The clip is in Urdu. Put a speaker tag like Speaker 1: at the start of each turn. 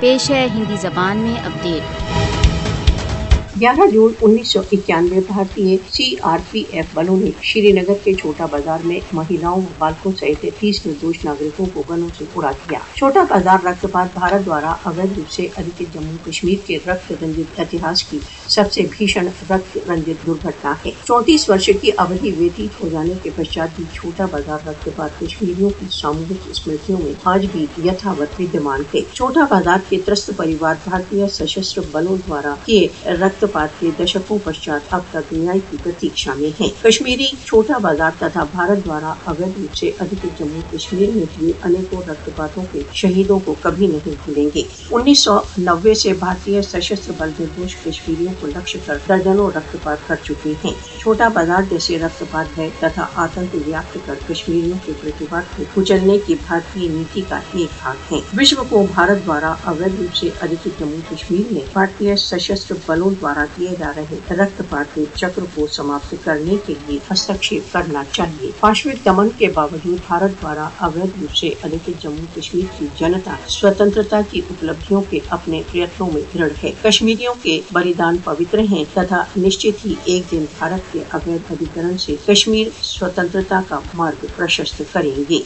Speaker 1: پیش ہے ہندی زبان میں اپڈیٹ۔
Speaker 2: 11 جون 1991 بھارتی CRPF بلوں نے شری نگر کے چھوٹا بازار میں مہیلاؤں و بالکوں سمیت 30 نردوش ناگرکوں کو گنوں سے اڑا دیا۔ چھوٹا بازار رکت پات بھارت دوارا اویدھ روپ سے ادھکت جموں کشمیر کے رکت رنجت اتہاس کی سب سے بھیشن رکت رنجت درگھٹنا ہے۔ 34 برس کی اودھی ویتیت ہو جانے کے پشچات بھی چھوٹا بازار رکت پات کشمیریوں کی ساموہک اسمرتیوں میں آج بھی یتھاوت ودیمان ہے۔ چھوٹا بازار کے ترست پریوار بھارتیہ سشستر بلوں دوارا کیے رکت پات کے دشکوں پشچات اب تک نیائے کی پرتیکشا میں ہیں۔ کشمیری چھوٹا بازار تتھا بھارت دوارا اویدھ روپ سے ادھکت جموں کشمیر میں ہوئے انیکوں رکت پاتوں کے شہیدوں کو کبھی نہیں بھولیں گے۔ 1990 سے بھارتیہ سشستر بل نردوش کشمیریوں کو لکشیہ کر درجنوں رکت پات کر چکے ہیں۔ چھوٹا بازار جیسے رکت پات بھے تتھا آتنک ویاپت کر کشمیریوں کے پرتیواد کو کچلنے کی بھارتی نیتی کا ایک بھاگ ہے۔ وشو کو بھارت دوارا اویدھ روپ سے ادھکت جموں کشمیر میں بھارتیہ سشستر بلوں دوارا کیے جا رہے رکت پات کے چکر کو سماپت کرنے کے لیے ہستکشیپ کرنا چاہیے۔ پاشوک دمن کے باوجود بھارت دوارا اویدھ روپ سے ادھکت جموں کشمیر کی جنتا سوتنترتا کی اپلبدھیوں کے اپنے پریتنوں میں دڑھ ہے۔ کشمیریوں کے بلیدان پوتر ہیں تتھا نشچت ہی ایک دن بھارت کے اویدھ ادھیکرن سے کشمیر سوتنترتا کا مارگ پرشست کریں گے۔